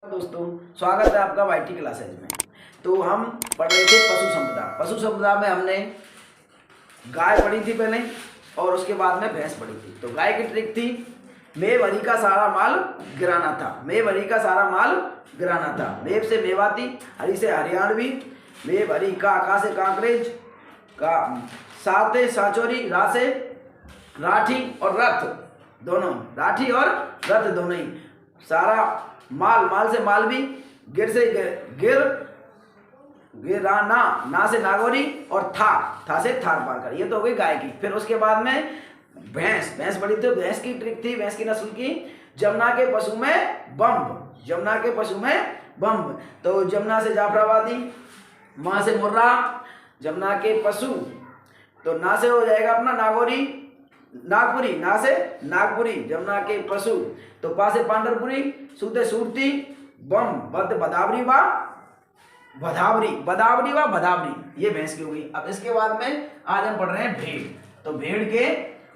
दोस्तों, स्वागत है आपका वाईटी क्लासेज में। तो हम पढ़ रहे थे पशु संपदा। पशु संपदा में हमने गाय पढ़ी थी पहले और उसके बाद में भैंस पढ़ी थी। तो गाय की ट्रिक थी, मैं भरी का सारा माल गिराना था। मैं भरी का सारा माल गिराना था। मेव से मेवाती, हरी से हरियाणवी, मैं भरी का आका से कांकरेज, का साते साचोरी, रा से राठी और रथ दोनों, राठी और रथ दोनों ही, सारा माल, माल से मालवी, गिर से गिर, गिराना, ना से नागौरी और था से थार पार कर। ये तो हो गई गाय की। फिर उसके बाद में भैंस पड़ी थी। भैंस की ट्रिक थी, भैंस की नस्ल की, जमुना के पशु में बम्ब, जमुना के पशु में बम्ब। तो जमुना से जाफराबादी, माँ से मुर्रा, जमुना के पशु, तो ना से हो जाएगा अपना नागौरी, नागपुरी, ना से नागपुरी, जमुना के पशु। तो पा से पांडरपुरी, सूते सूरती, बम बद बदावरी व बधावरी, बदावरी व बधावरी, ये भैंस की हो गई। अब इसके बाद में आज हम पढ़ रहे हैं भेड़। तो भेड़ के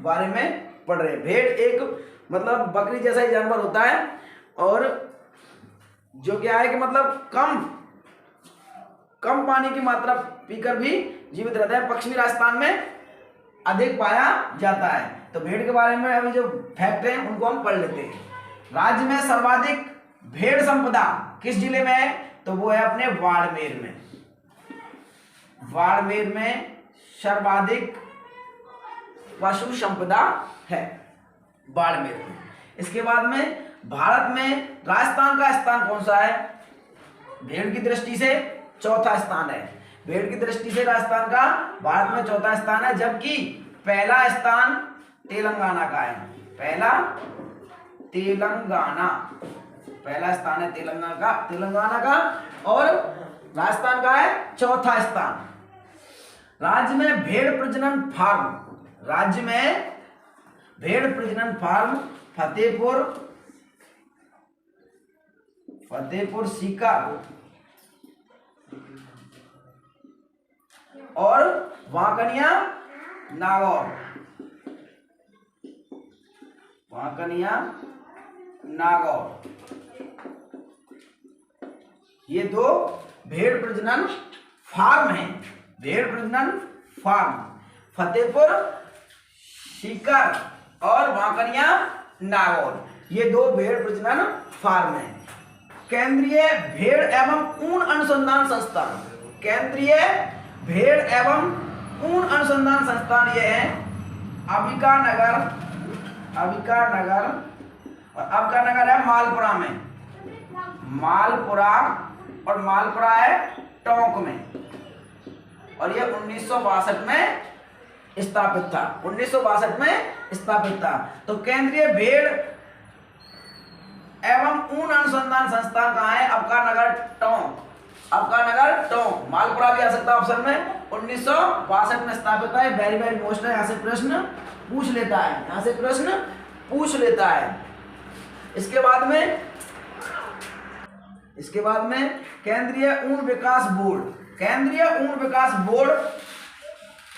बारे में पढ़ रहे हैं। भेड़ एक मतलब बकरी जैसा ही जानवर होता है और जो क्या है कि मतलब कम पानी की मात्रा पीकर भी जीवित रहता है। पश्चिमी राजस्थान में अधिक पाया जाता है। तो भेड़ के बारे में अभी जो फैक्ट है उनको हम पढ़ लेते हैं। राज्य में सर्वाधिक भेड़ संपदा किस जिले में है? तो वो है अपने बाड़मेर में। बाड़मेर में सर्वाधिक पशु संपदा है, बाड़मेर में। इसके बाद में भारत में राजस्थान का स्थान कौन सा है? भेड़ की दृष्टि से चौथा स्थान है। भेड़ की दृष्टि से राजस्थान का भारत में चौथा स्थान है, जबकि पहला स्थान तेलंगाना का है। पहला स्थान है तेलंगाना का और राजस्थान का है चौथा स्थान। राज्य में भेड़ प्रजनन फार्म फतेहपुर सीकर और वांकनिया नागौर, ये दो भेड़ प्रजनन फार्म हैं। भेड़ प्रजनन फार्म फतेहपुर सीकर और वांकनिया नागौर, ये दो भेड़ प्रजनन फार्म हैं। केंद्रीय भेड़ एवं ऊन अनुसंधान संस्थान, केंद्रीय भेड़ एवं ऊन अनुसंधान संस्थान ये है अंबिका नगर है मालपुरा में, और मालपुरा है टोंक में, और ये 1962 में स्थापित था। 1962 में स्थापित था। तो केंद्रीय भेड़ एवं ऊन अनुसंधान संस्थान कहाँ है? अबका नगर टोंक, मालपुरा भी आ सकता है ऑप्शन में। 1962 में स्थापित है। वेरी वेरी मोस्ट है, यहाँ से प्रश्न पूछ लेता है। इसके बाद में केंद्रीय ऊन विकास बोर्ड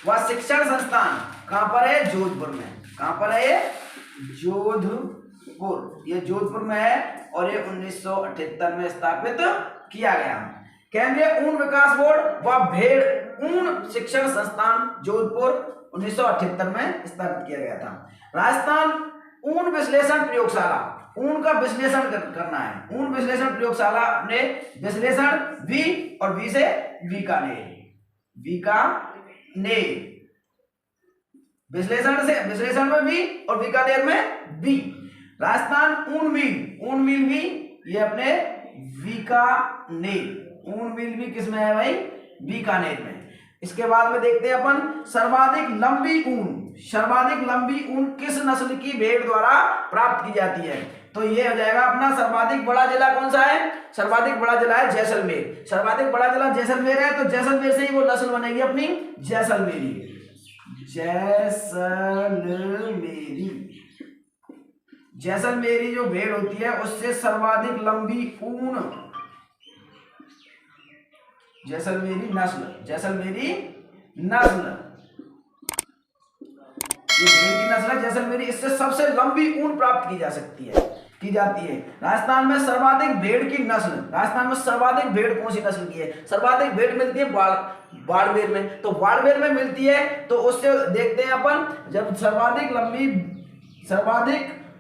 व शिक्षण संस्थान कहां पर है? जोधपुर में। कहां पर है? जोधपुर, ये जोधपुर में है और ये 1978 में स्थापित किया गया। केंद्रीय ऊन विकास बोर्ड व भेड़ ऊन शिक्षण संस्थान जोधपुर 1978 में स्थापित किया गया था। राजस्थान ऊन विश्लेषण प्रयोगशाला, ऊन का विश्लेषण करना है। ऊन विश्लेषण प्रयोगशाला ने विश्लेषण वी और वी से बीकानेर, विश्लेषण में वी और बीकानेर में बी। राजस्थान ऊन मिल भी ये अपने बीकानेर, ऊन मिल भी किस में है भाई? बीकानेर में। इसके बाद में देखते हैं अपन सर्वाधिक लंबी ऊन किस नस्ल की भेड़ द्वारा प्राप्त की जाती है? तो ये हो जाएगा अपना सर्वाधिक बड़ा जिला कौन सा है? सर्वाधिक बड़ा जिला है जैसलमेर। सर्वाधिक बड़ा जिला जैसलमेर है, तो जैसलमेर से ही वो नस्ल बनेगी अपनी जैसलमेरी। जैसलमेरी जो भेड़ होती है उससे सर्वाधिक लंबी ऊन, जैसलमेरी नस्ल, ये भेड़ की नस्ल है जैसलमेरी। इससे सबसे लंबी ऊन प्राप्त की जा सकती है। की जाती है। राजस्थान में सर्वाधिक भेड़ की नस्ल, राजस्थान में सर्वाधिक भेड़ कौन सी नस्ल की है? सर्वाधिक भेड़ मिलती है बाड़मेर में। तो बाड़मेर में मिलती है, तो उससे देखते हैं अपन, जब सर्वाधिक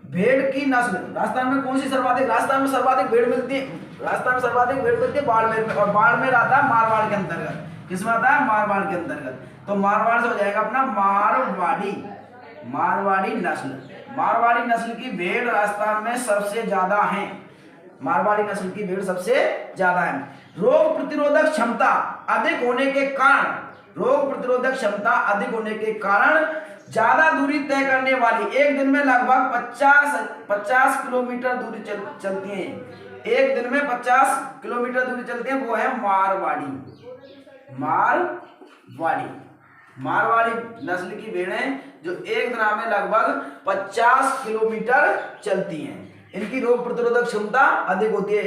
भेड़ की नस्ल राजस्थान में कौन सी सर्वाधिक, राजस्थान में सर्वाधिक भेड़ मिलती है, राजस्थान में सर्वाधिक भेड़ मिलती है बाड़मेर में, और बाड़मेर आता है मारवाड़ के अंतर्गत। किसमें आता है? मारवाड़ के अंतर्गत। तो मारवाड़ से हो जाएगा अपना मारवाड़ी नस्ल। मारवाड़ी नस्ल की भेड़ राजस्थान में सबसे ज्यादा है। मारवाड़ी नस्ल की भेड़ सबसे ज्यादा है। रोग प्रतिरोधक क्षमता अधिक होने के कारण, रोग प्रतिरोधक क्षमता अधिक होने के कारण ज्यादा दूरी तय करने वाली, एक दिन में लगभग 50 किलोमीटर दूरी चलती हैं। एक दिन में 50 किलोमीटर दूरी चलती है, वो है मारवाड़ी नस्ल की भेड़ें जो एक दिन में लगभग 50 किलोमीटर चलती हैं। इनकी रोग प्रतिरोधक क्षमता अधिक होती है।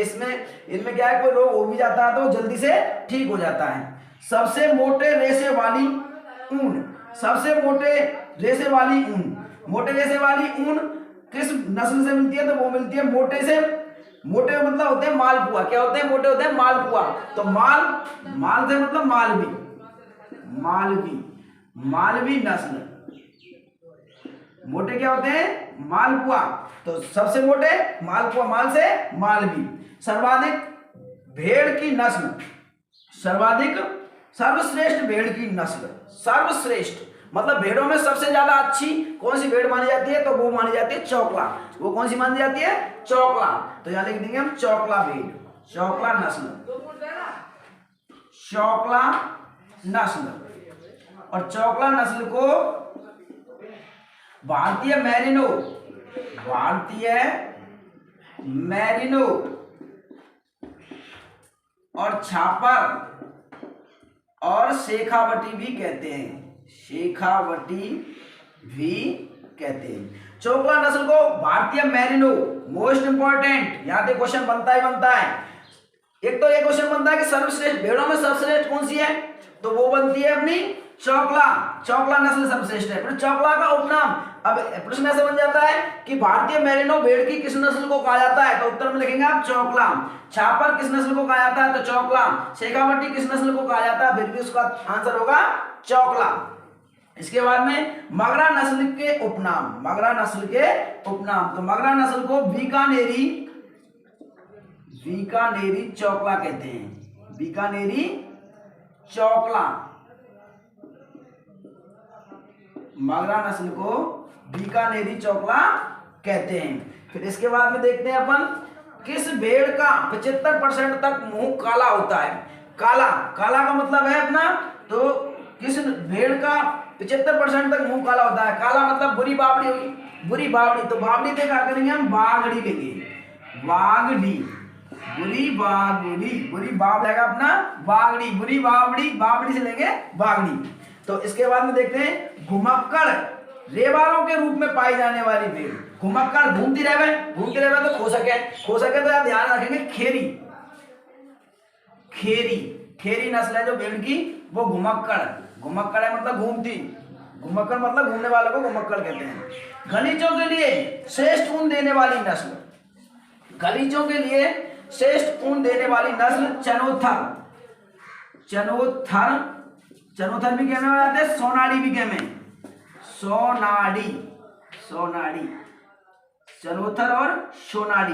इनमें क्या है, कोई रोग हो भी जाता है तो जल्दी से ठीक हो जाता है। सबसे मोटे रेशे वाली ऊन, मोटे रेशे वाली ऊन किस नस्ल से मिलती है? तो वो मिलती है मोटे मतलब होते हैं मालपुआ। क्या होते हैं? मोटे होते हैं मालपुआ। तो माल से मतलब मालवी नस्ल। मोटे क्या होते हैं? मालपुआ। तो सबसे मोटे मालपुआ, माल से मालवी। सर्वाधिक भेड़ की नस्ल, सर्वश्रेष्ठ भेड़ की नस्ल, सर्वश्रेष्ठ मतलब भेड़ों में सबसे ज्यादा अच्छी कौन सी भेड़ मानी जाती है? तो वो मानी जाती है चौकला। वो कौन सी मानी जाती है? चौकला। तो यहां लिख देंगे हम चौकला भेड़, चौकला नस्ल। और चौकला नस्ल को भारतीय मैरिनो और छापर और शेखावटी भी कहते हैं। चौकला नस्ल को भारतीय मैरिनो, मोस्ट इंपॉर्टेंट, यहां से क्वेश्चन बनता है। एक तो ये क्वेश्चन बनता है कि सर्वश्रेष्ठ भेड़ों में सर्वश्रेष्ठ कौन सी है? तो वो बनती है अपनी चौकला नस्ल सर्वश्रेष्ठ है। फिर चौकला का उपनाम, अब प्रश्न ऐसा बन जाता है कि भारतीय मैरिनो भेड़ की किस नस्ल को कहा जाता है? तो उत्तर में लिखेंगे आप चौकला। छापर किस नस्ल को कहा जाता है? तो चौकला। शेखावटी किस नस्ल को कहा जाता है? फिर भी उसका आंसर होगा चौकला। इसके बाद में मगरा नस्ल के उपनाम, तो मगरा नस्ल को बीकानेरी चौकला कहते हैं। बीकानेरी चौकला, मगरा नस्ल को बीकानेरी चौकला कहते हैं। फिर इसके बाद में देखते हैं अपन, किस भेड़ का 75% तक मुंह काला होता है? काला का मतलब है अपना, तो किस भेड़ का 75% तक मुंह काला होता है? काला मतलब बुरी बावड़ी होगी, बुरी बावड़ी। तो बावड़ी से क्या करेंगे हम? बागड़ी लेंगे, बुरी बावड़ी अपना बागड़ी, बुरी बावड़ी से लेंगे बागड़ी। तो इसके बाद में देखते हैं घुमक्कड़ रेबारों के रूप में पाई जाने वाली भेड़। घुमक्कड़ घूमती रहे तो खो सके तो आप ध्यान रखेंगे खेरी नस्ल है जो भेड़ की, वो घुमक्कड़ है मतलब घुमक्कड़ मतलब घूमने वालों को घुमक्कड़ कहते हैं। गलीचों के लिए श्रेष्ठ ऊन देने वाली नस्ल, चनोथर भी कहने में आते हैं, सोनाड़ी भी कहने में, सोनाड़ी, चनोथर और सोनाड़ी।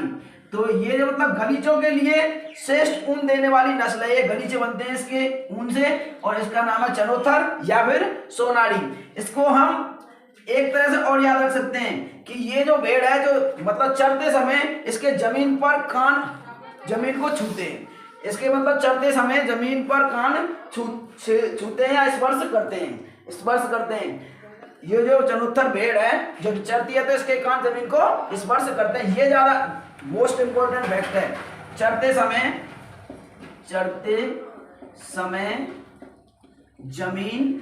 तो ये जो मतलब गलीचों के लिए श्रेष्ठ ऊन देने वाली नस्ल है। ये गलीचे बनते हैं इसके ऊन से, और इसका नाम है चनोथर या फिर सोनाड़ी। इसको हम एक तरह से और याद रख सकते हैं कि ये जो भेड़ है, जो मतलब चरते समय इसके जमीन पर कान जमीन को छूते हैं। इसके मतलब चरते समय जमीन पर कान छूते हैं या स्पर्श करते हैं। ये जो चनोत्तर भेड़ है जब चरती है तो इसके कान जमीन को स्पर्श करते हैं। ये ज्यादा मोस्ट इंपोर्टेंट फैक्ट है। चरते समय जमीन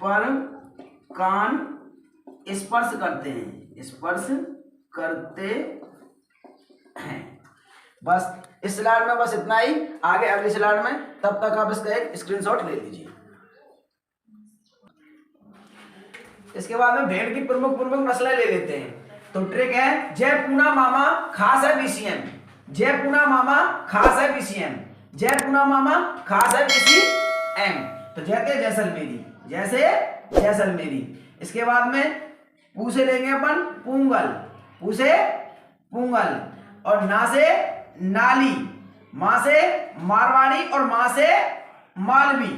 पर कान स्पर्श करते हैं। बस इस स्लाइड में बस इतना ही। आगे अगली स्लाइड में, तब तक आप इसका एक स्क्रीनशॉट ले लीजिए। इसके बाद में भेड़ की प्रमुख नस्लें ले लेते हैं। तो ट्रिक है जय पूना मामा खास है बीसीएम, जय पूना मामा खास है बीसीएम, जय पूना मामा खास है बीसीएम। तो जैसे जैसलमेरी, जैसे जैसलमेरी। इसके बाद में पूसे लेंगे अपन पूंगल, पूसे पूंगल, और ना से नाली, मां से मारवाड़ी और मां से मालवी,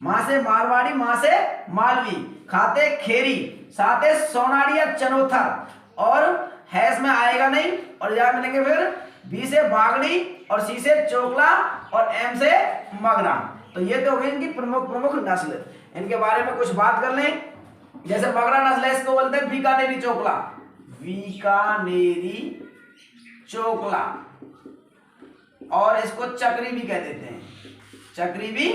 मां से मारवाड़ी मां से मालवी। खाते खेरी, साते सोनाड़ी या चनोथर, और हैस में आएगा नहीं, और यहाँ मिलेंगे फिर बी से बागड़ी और सी से चोकला और एम से मगरा। तो ये तो हो गई इनकी प्रमुख प्रमुख नस्ल। इनके बारे में कुछ बात कर लें। जैसे मगरा नस्ल है, इसको बोलते हैं बीकानेरी चोकला, बीकानेरी चोकला, और इसको चक्री भी कह देते हैं, चक्री भी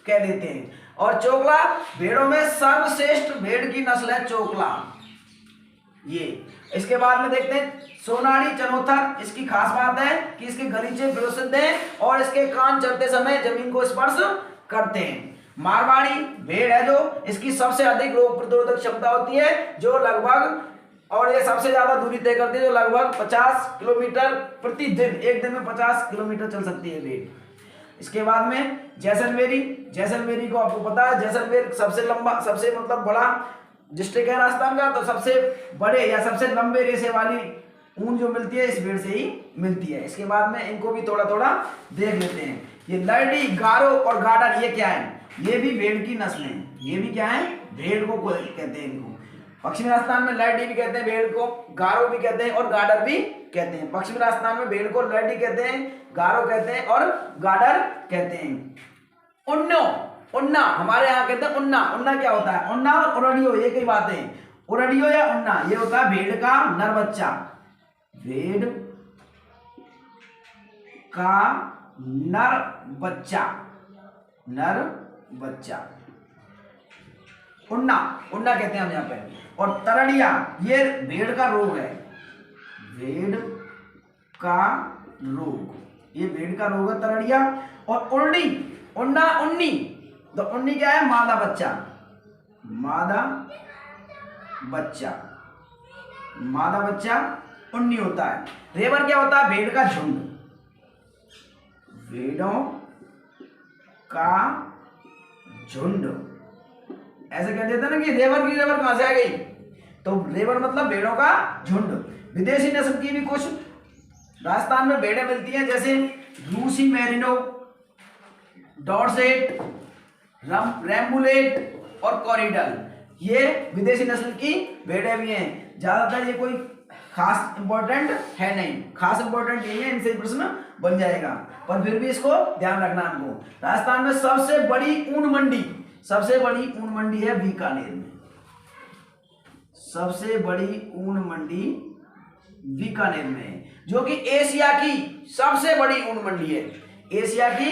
कह देते हैं। और चोकला भेड़ों में सर्वश्रेष्ठ भेड़ की नस्ल है चोकला ये। इसके बाद में देखते हैं सोनाड़ी चनोथर। इसकी खास बात है कि इसके गलीचे प्रसिद्ध हैं और इसके कान चलते समय जमीन को स्पर्श करते हैं। मारवाड़ी भेड़ है जो, इसकी सबसे अधिक रोग प्रतिरोधक क्षमता होती है, जो लगभग, और ये सबसे ज्यादा दूरी तय करती है, जो लगभग 50 किलोमीटर प्रतिदिन, एक दिन में 50 किलोमीटर चल सकती है भेड़। इसके बाद में जैसलमेरी, जैसलमेरी को आपको पता है जैसलमेर सबसे लंबा, सबसे मतलब बड़ा डिस्ट्रिक्ट है राजस्थान का, तो सबसे बड़े या सबसे लंबे रेशे वाली ऊन जो मिलती है इस भेड़ से ही मिलती है। इसके बाद में इनको भी थोड़ा थोड़ा देख लेते हैं। ये लरडी, गारो और गाडर, ये क्या है? ये भी भेड़ की नस्ल है। ये भी क्या है? भेड़ को कहते हैं इनको। पश्चिमी राजस्थान में लरडी भी कहते हैं भेड़ को, गारो भी कहते हैं और गाडर भी कहते हैं। पश्चिमी राजस्थान में भेड़ को लरडी कहते हैं, गारो कहते हैं और गाडर कहते हैं। उन्नो, उन्ना हमारे यहाँ कहते हैं उन्ना। उन्ना क्या होता है? उन्ना और उरडियो ये कई बात है। उरडियो या उन्ना ये होता है भेड़ का नर बच्चा, भेड़ का नर बच्चा, नर बच्चा उन्ना, उन्ना कहते हैं हम यहाँ पे। और तरड़िया ये भेड़ का रोग है, भेड़ का रोग, ये भेड़ का रोग है तरड़िया। और उर्नी, उन्ना, उन्नी, तो उन्नी क्या है? मादा बच्चा, मादा बच्चा, मादा बच्चा उन्नी होता है। रेवर क्या होता है? भेड़ का झुंड, भेड़ों का झुंड। ऐसे कह देते ना कि रेवर की रेवर कहां से आ गई, तो रेवर मतलब भेड़ों का झुंड। विदेशी नस्ल की भी कुछ राजस्थान में भेड़ें मिलती हैं, जैसे रूसी मेरिनो, डॉर्सेट, रैम्बुलेट और कॉरिडल, ये विदेशी नस्ल की भेड़ें भी हैं। ज्यादातर ये कोई खास इंपॉर्टेंट है नहीं, खास इंपॉर्टेंट नहीं है, इनसे प्रश्न बन जाएगा, पर फिर भी इसको ध्यान रखना हमको। राजस्थान में सबसे बड़ी ऊन मंडी, सबसे बड़ी ऊन मंडी है बीकानेर में, सबसे बड़ी ऊन मंडी बीकानेर में है, जो कि एशिया की सबसे बड़ी ऊन मंडी है। एशिया की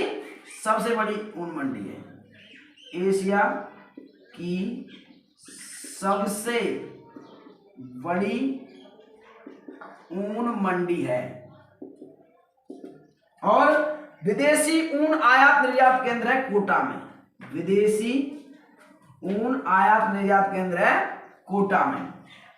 सबसे बड़ी ऊन मंडी है, एशिया की सबसे बड़ी ऊन मंडी है। और विदेशी ऊन आयात निर्यात केंद्र है कोटा में, विदेशी ऊन आयात निर्यात केंद्र है कोटा में।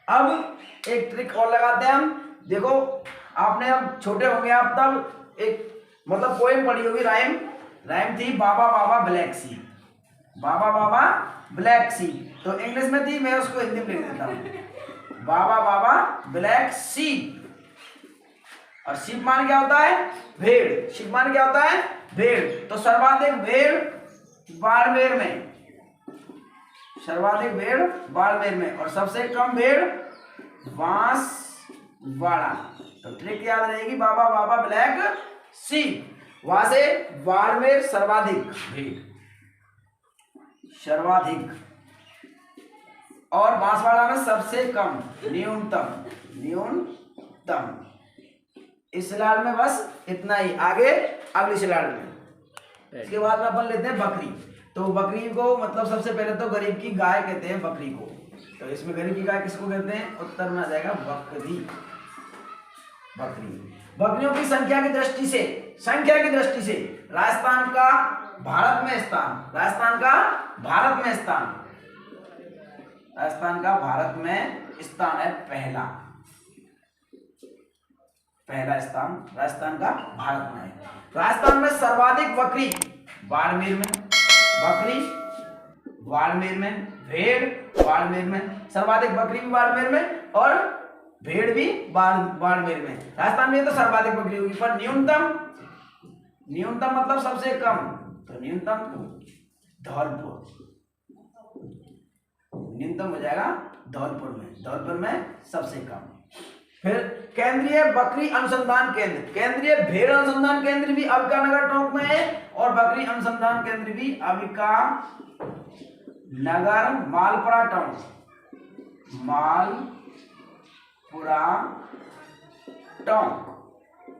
अब एक ट्रिक और लगाते हैं हम। देखो आपने, अब छोटे होंगे आप तब एक मतलब पोएम पढ़ी होगी, राइम, राइम थी बाबा बाबा ब्लैक सी, बाबा बाबा ब्लैक सी। तो इंग्लिश में थी, मैं उसको हिंदी में लिख देता हूं, बाबा बाबा ब्लैक सी। और शिप मान क्या होता है? भेड़। शिप मान क्या होता है? भेड़। तो सर्वाधिक भेड़ बाड़मेर में, सर्वाधिक भेड़ बाड़मेर में, और सबसे कम भेड़ बांसवाड़ा। तो ट्रिक याद रहेगी, बाबा बाबा ब्लैक सी, वहां से बाड़मेर सर्वाधिक भेड़, सर्वाधिक, और बांसवाड़ा में सबसे कम, न्यूनतम, न्यूनतम। इस स्लाइड में बस इतना ही, आगे अगली स्लाइड में। इसके बाद में अपन लेते हैं बकरी। तो बकरी को मतलब सबसे पहले तो गरीब की गाय कहते हैं बकरी को। तो इसमें गरीब की गाय किसको कहते हैं? उत्तर में आ जाएगा बकरी, बकरी। बकरियों की संख्या की दृष्टि से, संख्या की दृष्टि से राजस्थान का भारत में स्थान, राजस्थान का भारत में स्थान, राजस्थान का भारत में स्थान है पहला, पहला स्थान राजस्थान का भारत में है। राजस्थान में सर्वाधिक बकरी बाड़मेर में, बकरी बाड़मेर में, भेड़ बाड़मेर में, सर्वाधिक बकरी भी बाड़मेर में और भेड़ भी बाड़मेर में। राजस्थान में तो सर्वाधिक बकरी होगी, पर न्यूनतम मतलब सबसे कम, तो न्यूनतम धौलपुर, न्यूनतम हो जाएगा धौलपुर में सबसे कम। फिर केंद्रीय बकरी अनुसंधान केंद्र, केंद्रीय भेड़ अनुसंधान केंद्र भी अबिका नगर टोंक में है और बकरी अनुसंधान केंद्र भी अबिका नगर मालपुरा टोंक, मालपुरा टोंक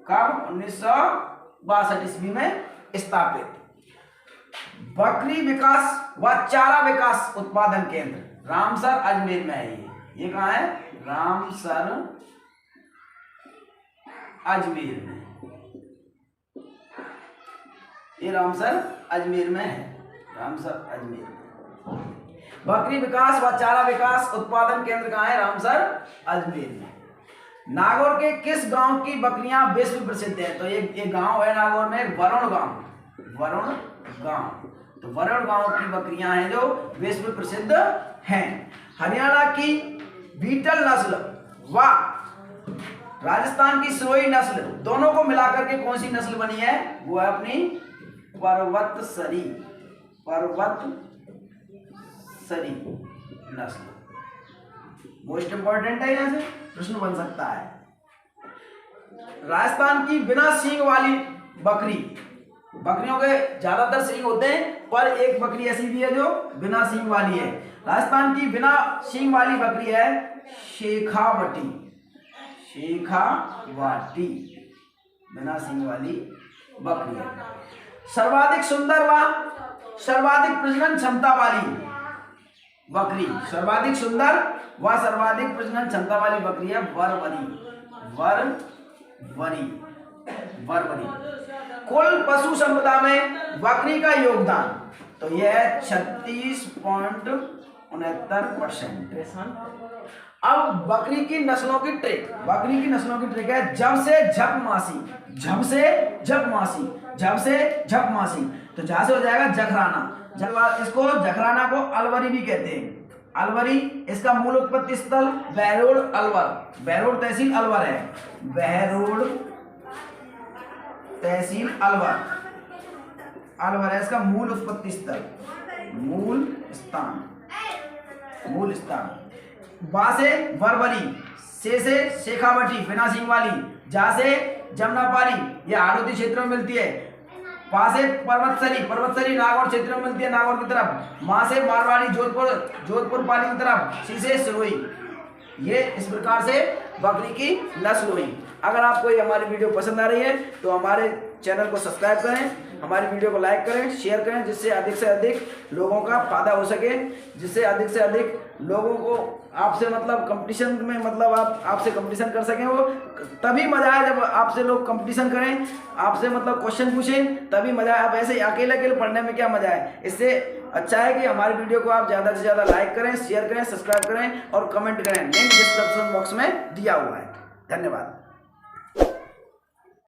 कब 1962 ईस्वी में स्थापित। बकरी विकास व चारा विकास उत्पादन केंद्र रामसर अजमेर में है। ये कहाँ है? रामसर अजमेर में, ये रामसर अजमेर में है, रामसर अजमेर में। बकरी विकास व चारा विकास उत्पादन केंद्र कहाँ है? रामसर अजमेर में। नागौर के किस गांव की बकरियां विश्व प्रसिद्ध है? तो ये गांव है नागौर में, वरुण गांव, वरुण गांव। तो वरुण गांव की बकरियां हैं जो विश्व प्रसिद्ध हैं। हरियाणा की बीटल नस्ल व राजस्थान की सिरोही नस्ल दोनों को मिलाकर के कौन सी नस्ल बनी है? वो है अपनी पर्वतसरी, पर्वतसरी नस्ल। मोस्ट इंपॉर्टेंट है, यहां से प्रश्न बन सकता है। राजस्थान की बिना सींग वाली बकरी, बकरियों के ज्यादातर सींग होते हैं पर एक बकरी ऐसी भी है जो बिना सींग वाली है। राजस्थान की बिना सींग वाली बकरी है शेखावटी, शेखावाटी बिना सींग वाली बकरी है। सर्वाधिक सुंदर व सर्वाधिक प्रजनन क्षमता वाली बकरी, सर्वाधिक सुंदर व सर्वाधिक प्रजनन क्षमता वाली बकरी है वरवरी। कुल पशु संपदा में बकरी का योगदान तो यह है 36.69%। अब बकरी की नस्लों की ट्रिक, बकरी की नस्लों की ट्रिक है जब से झप मासी, झप से झप मासी, झप से झप मासी। तो जहां से हो जाएगा जखराना, इसको जखराना को अलवरी भी कहते हैं। अलवरी इसका मूल उत्पत्ति स्थल बहरोड अलवर, बहरोड तहसील अलवर है, बहरोड तहसील अलवर, अलवर है इसका मूल उत्पत्ति स्थल, मूल स्थान। बा से वरवरी, से शेखावटी बिना सींग वाली, जा से जमुनापाली ये हाड़ौती क्षेत्र में मिलती है, पा से पर्वतसरी नागौर क्षेत्र में मिलती है नागौर की तरफ, मां से मारवाड़ी जोधपुर पाली की तरफ, सी से सिरोही। ये इस प्रकार से बकरी की नस्ल हुई। अगर आपको ये हमारी वीडियो पसंद आ रही है तो हमारे चैनल को सब्सक्राइब करें, हमारी वीडियो को लाइक करें, शेयर करें, जिससे अधिक से अधिक लोगों का फायदा हो सके, जिससे अधिक से अधिक लोगों को आपसे मतलब कंपटीशन में मतलब आपसे कंपटीशन कर सकें। वो तभी मजा आए जब आपसे लोग कंपटीशन करें, आपसे मतलब क्वेश्चन पूछें, तभी मजा आए। आप ऐसे अकेले पढ़ने में क्या मजा है? इससे अच्छा है कि हमारी वीडियो को आप ज़्यादा से ज़्यादा लाइक करें, शेयर करें, सब्सक्राइब करें और कमेंट करें। लिंक डिस्क्रिप्शन बॉक्स में दिया हुआ है। धन्यवाद।